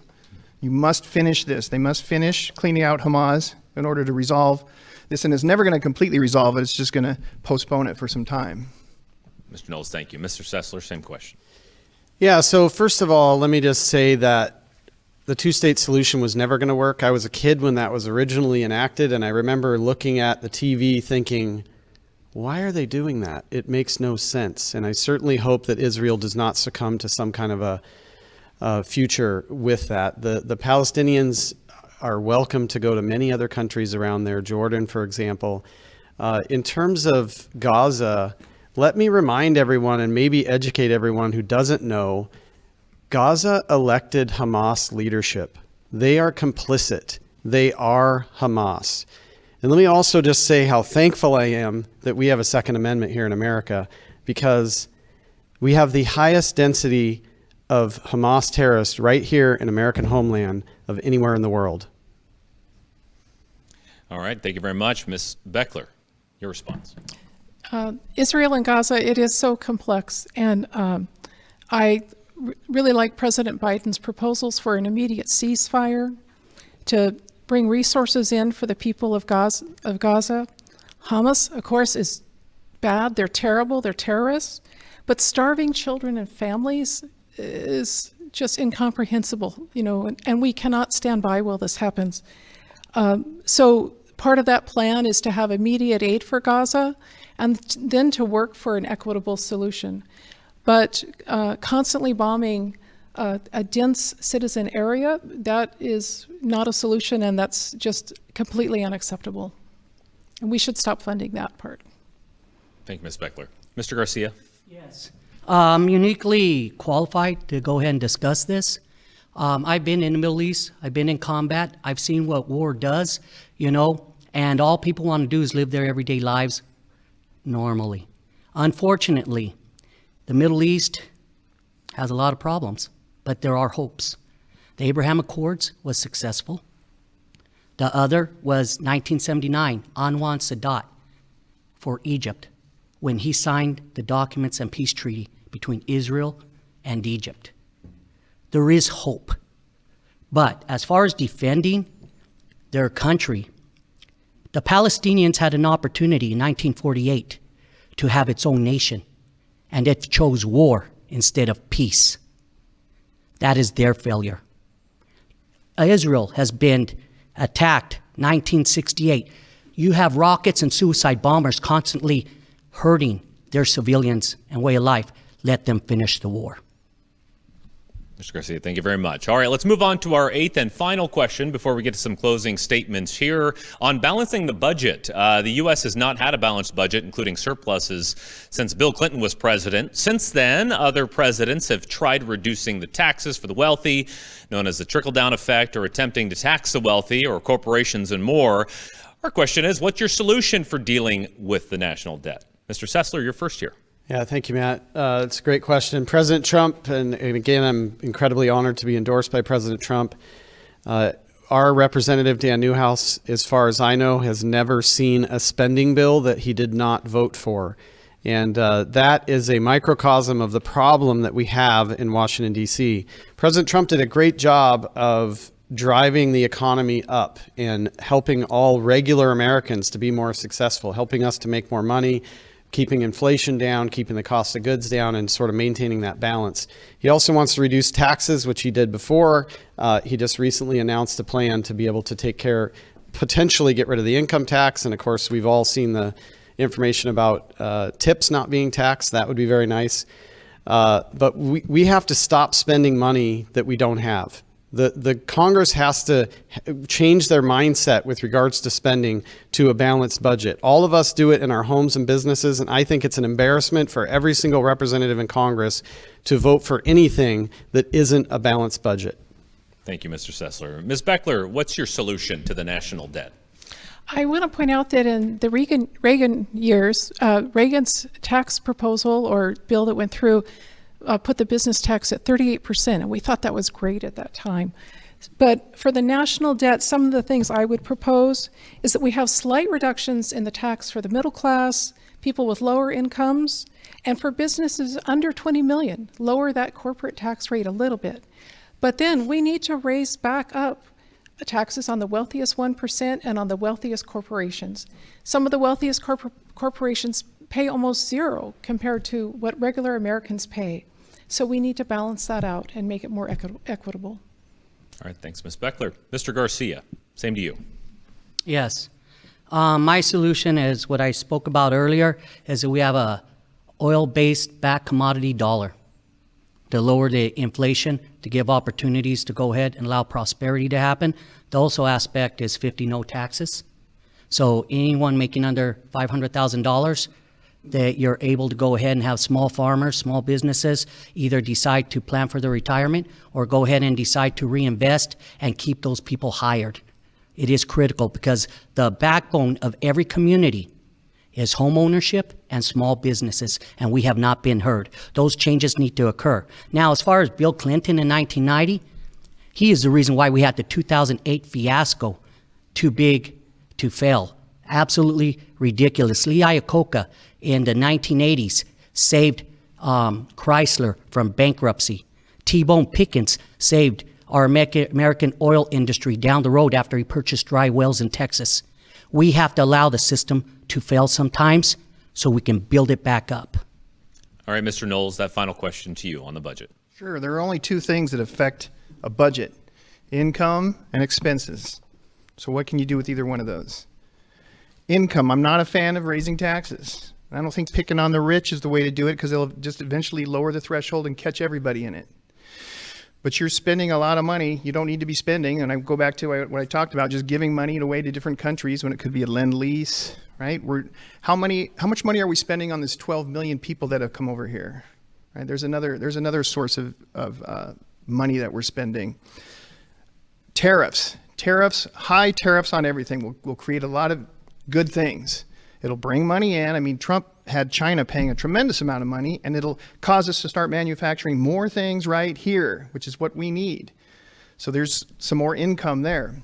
You must finish this. They must finish cleaning out Hamas in order to resolve this, and it's never going to completely resolve it. It's just going to postpone it for some time. Mr. Knowles, thank you. Mr. Sessler, same question. Yeah, so first of all, let me just say that the two-state solution was never going to work. I was a kid when that was originally enacted, and I remember looking at the TV thinking, why are they doing that? It makes no sense. And I certainly hope that Israel does not succumb to some kind of a future with that. The Palestinians are welcome to go to many other countries around there, Jordan, for example. In terms of Gaza, let me remind everyone and maybe educate everyone who doesn't know, Gaza elected Hamas leadership. They are complicit. They are Hamas. And let me also just say how thankful I am that we have a Second Amendment here in America, because we have the highest density of Hamas terrorists right here in American homeland of anywhere in the world. All right. Thank you very much. Ms. Beckler, your response. Israel and Gaza, it is so complex, and I really like President Biden's proposals for an immediate ceasefire to bring resources in for the people of Gaza. Hamas, of course, is bad. They're terrible. They're terrorists. But starving children and families is just incomprehensible, and we cannot stand by while this happens. So part of that plan is to have immediate aid for Gaza and then to work for an equitable solution. But constantly bombing a dense citizen area, that is not a solution, and that's just completely unacceptable. And we should stop funding that part. Thank you, Ms. Beckler. Mr. Garcia. Yes. I'm uniquely qualified to go ahead and discuss this. I've been in the Middle East. I've been in combat. I've seen what war does, and all people want to do is live their everyday lives normally. Unfortunately, the Middle East has a lot of problems, but there are hopes. The Abraham Accords was successful. The other was 1979, Anwar Sadat for Egypt, when he signed the documents and peace treaty between Israel and Egypt. There is hope. But as far as defending their country, the Palestinians had an opportunity in 1948 to have its own nation, and it chose war instead of peace. That is their failure. Israel has been attacked 1968. You have rockets and suicide bombers constantly hurting their civilians and way of life. Let them finish the war. Mr. Garcia, thank you very much. All right, let's move on to our eighth and final question before we get to some closing statements here. On balancing the budget, the U.S. has not had a balanced budget, including surpluses, since Bill Clinton was president. Since then, other presidents have tried reducing the taxes for the wealthy, known as the trickle-down effect, or attempting to tax the wealthy or corporations and more. Our question is, what's your solution for dealing with the national debt? Mr. Sessler, you're first here. Yeah, thank you, Matt. It's a great question. President Trump, and again, I'm incredibly honored to be endorsed by President Trump. Our representative, Dan Newhouse, as far as I know, has never seen a spending bill that he did not vote for. And that is a microcosm of the problem that we have in Washington, D.C. President Trump did a great job of driving the economy up and helping all regular Americans to be more successful, helping us to make more money, keeping inflation down, keeping the cost of goods down, and sort of maintaining that balance. He also wants to reduce taxes, which he did before. He just recently announced a plan to be able to take care, potentially get rid of the income tax. And of course, we've all seen the information about tips not being taxed. That would be very nice. But we have to stop spending money that we don't have. The Congress has to change their mindset with regards to spending to a balanced budget. All of us do it in our homes and businesses, and I think it's an embarrassment for every single representative in Congress to vote for anything that isn't a balanced budget. Thank you, Mr. Sessler. Ms. Beckler, what's your solution to the national debt? I want to point out that in the Reagan years, Reagan's tax proposal or bill that went through put the business tax at 38%, and we thought that was great at that time. But for the national debt, some of the things I would propose is that we have slight reductions in the tax for the middle class, people with lower incomes, and for businesses under 20 million, lower that corporate tax rate a little bit. But then we need to raise back up taxes on the wealthiest 1% and on the wealthiest corporations. Some of the wealthiest corporations pay almost zero compared to what regular Americans pay. So we need to balance that out and make it more equitable. All right, thanks, Ms. Beckler. Mr. Garcia, same to you. Yes. My solution is what I spoke about earlier, is that we have a oil-based back commodity dollar to lower the inflation, to give opportunities to go ahead and allow prosperity to happen. The also aspect is 50 no taxes. So anyone making under $500,000, that you're able to go ahead and have small farmers, small businesses, either decide to plan for their retirement or go ahead and decide to reinvest and keep those people hired. It is critical because the backbone of every community is home ownership and small businesses, and we have not been heard. Those changes need to occur. Now, as far as Bill Clinton in 1990, he is the reason why we had the 2008 fiasco, too big to fail. Absolutely ridiculous. Lee Iacocca in the 1980s saved Chrysler from bankruptcy. T-Bone Pickens saved our American oil industry down the road after he purchased dry wells in Texas. We have to allow the system to fail sometimes so we can build it back up. All right, Mr. Knowles, that final question to you on the budget. Sure, there are only two things that affect a budget: income and expenses. So what can you do with either one of those? Income, I'm not a fan of raising taxes. I don't think picking on the rich is the way to do it because they'll just eventually lower the threshold and catch everybody in it. But you're spending a lot of money you don't need to be spending, and I go back to what I talked about, just giving money away to different countries when it could be a lend-lease, right? How much money are we spending on this 12 million people that have come over here? Right? There's another source of money that we're spending. Tariffs, high tariffs on everything will create a lot of good things. It'll bring money in. I mean, Trump had China paying a tremendous amount of money, and it'll cause us to start manufacturing more things right here, which is what we need. So there's some more income there.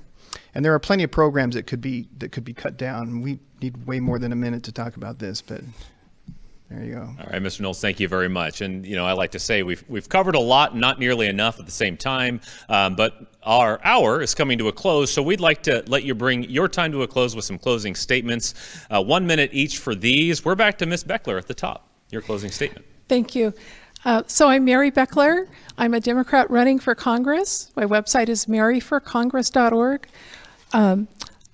And there are plenty of programs that could be cut down. We need way more than a minute to talk about this, but there you go. All right, Mr. Knowles, thank you very much. And, I like to say we've covered a lot, not nearly enough at the same time, but our hour is coming to a close, so we'd like to let you bring your time to a close with some closing statements. 1 minute each for these. We're back to Ms. Beckler at the top. Your closing statement. Thank you. So I'm Mary Beckler. I'm a Democrat running for Congress. My website is maryforcongress.org.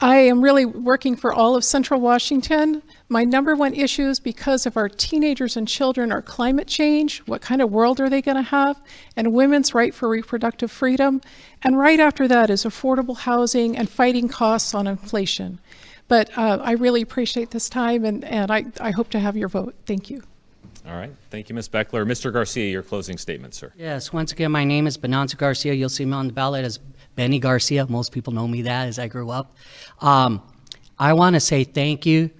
I am really working for all of Central Washington. My number one issues, because of our teenagers and children, are climate change. What kind of world are they going to have? And women's right for reproductive freedom. And right after that is affordable housing and fighting costs on inflation. But I really appreciate this time, and I hope to have your vote. Thank you. All right. Thank you, Ms. Beckler. Mr. Garcia, your closing statement, sir. Yes, once again, my name is Bonanza Garcia. You'll see me on the ballot as Benny Garcia. Most people know me that as I grew up. I want to say thank you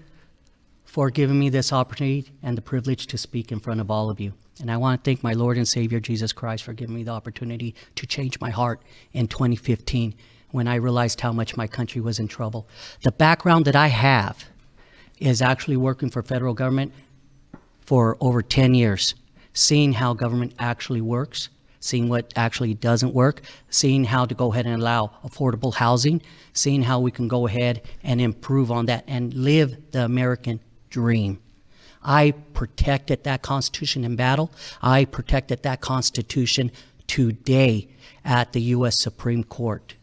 for giving me this opportunity and the privilege to speak in front of all of you. And I want to thank my Lord and Savior, Jesus Christ, for giving me the opportunity to change my heart in 2015 when I realized how much my country was in trouble. The background that I have is actually working for federal government for over 10 years, seeing how government actually works, seeing what actually doesn't work, seeing how to go ahead and allow affordable housing, seeing how we can go ahead and improve on that and live the American dream. I protected that Constitution in battle. I protected that Constitution today at the U.S. Supreme Court.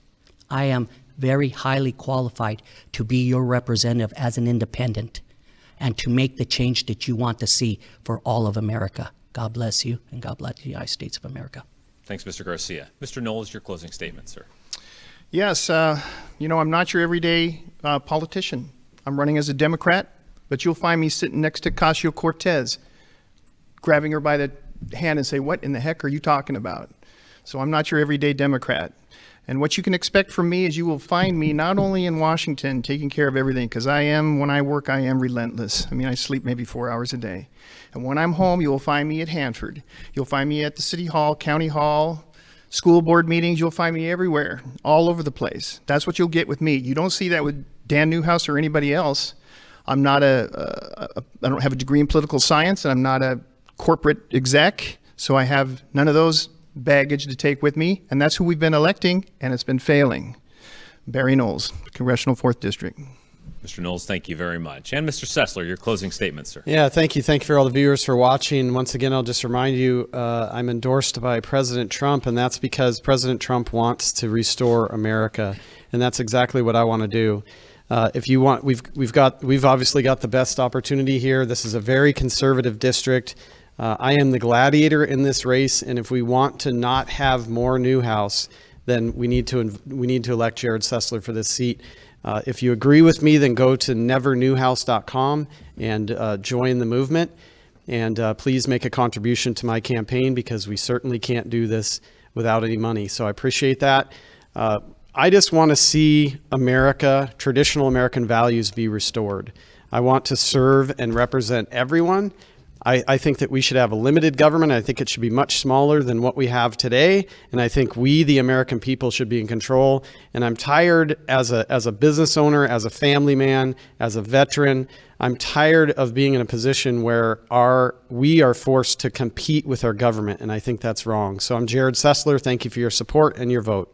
I am very highly qualified to be your representative as an independent and to make the change that you want to see for all of America. God bless you, and God bless the United States of America. Thanks, Mr. Garcia. Mr. Knowles, your closing statement, sir. Yes, I'm not your everyday politician. I'm running as a Democrat, but you'll find me sitting next to Ocasio-Cortez, grabbing her by the hand and say, what in the heck are you talking about? So I'm not your everyday Democrat. And what you can expect from me is you will find me not only in Washington taking care of everything, because when I work, I am relentless. I mean, I sleep maybe 4 hours a day. And when I'm home, you will find me at Hanford. You'll find me at the City Hall, County Hall, School board meetings, you'll find me everywhere, all over the place. That's what you'll get with me. You don't see that with Dan Newhouse or anybody else. I'm not I don't have a degree in political science, and I'm not a corporate exec, so I have none of those baggage to take with me, and that's who we've been electing, and it's been failing. Barry Knowles, Congressional 4th District. Mr. Knowles, thank you very much. And Mr. Sessler, your closing statement, sir. Yeah, thank you. Thank you for all the viewers for watching. Once again, I'll just remind you, I'm endorsed by President Trump, and that's because President Trump wants to restore America, and that's exactly what I want to do. If you want, we've obviously got the best opportunity here. This is a very conservative district. I am the gladiator in this race, and if we want to not have more Newhouse, then we need to elect Jared Sessler for this seat. If you agree with me, then go to nevernewhouse.com and join the movement. And please make a contribution to my campaign, because we certainly can't do this without any money. So I appreciate that. I just want to see America, traditional American values, be restored. I want to serve and represent everyone. I think that we should have a limited government. I think it should be much smaller than what we have today. And I think we, the American people, should be in control. And I'm tired as a business owner, as a family man, as a veteran, I'm tired of being in a position where we are forced to compete with our government. And I think that's wrong. So I'm Jared Sessler. Thank you for your support and your vote.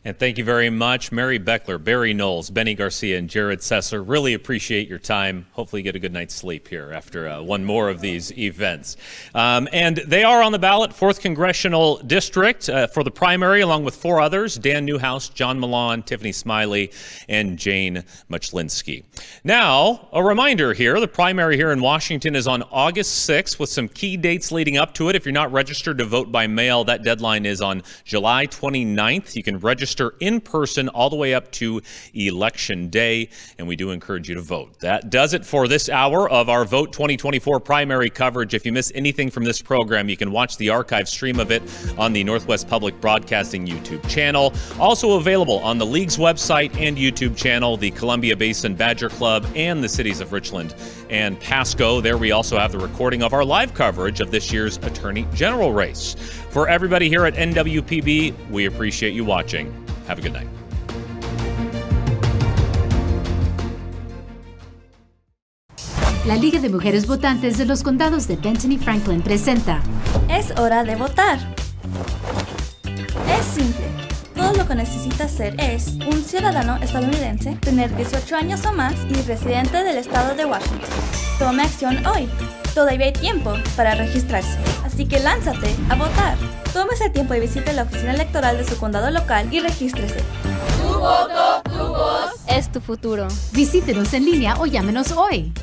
And thank you very much, Mary Beckler, Barry Knowles, Benny Garcia, and Jared Sessler. Really appreciate your time. Hopefully you get a good night's sleep here after one more of these events. And they are on the ballot, 4th Congressional District for the primary, along with 4 others, Dan Newhouse, John Milan, Tiffany Smiley, and Jane Muchlinski. Now, a reminder here, the primary here in Washington is on August 6th with some key dates leading up to it. If you're not registered to vote by mail, that deadline is on July 29th. You can register in person all the way up to Election Day, and we do encourage you to vote. That does it for this hour of our Vote 2024 primary coverage. If you miss anything from this program, you can watch the archive stream of it on the Northwest Public Broadcasting YouTube channel. Also available on the League's website and YouTube channel, the Columbia Basin Badger Club, and the cities of Richland and Pasco. There we also have the recording of our live coverage of this year's Attorney General race. For everybody here at NWPB, we appreciate you watching. Have a good night. La Liga de Mujeres Votantes de los Condados de Benton y Franklin presenta Es hora de votar. Es simple. Todo lo que necesita hacer es un ciudadano estadounidense, tener 18 años o más y residente del estado de Washington. Tome acción hoy. Todavía hay tiempo para registrarse, así que lánzate a votar. Tómese el tiempo y visite la oficina electoral de su condado local y regístrese. Tu voto, tu voz. Es tu futuro. Visítenos en línea o llámenos hoy.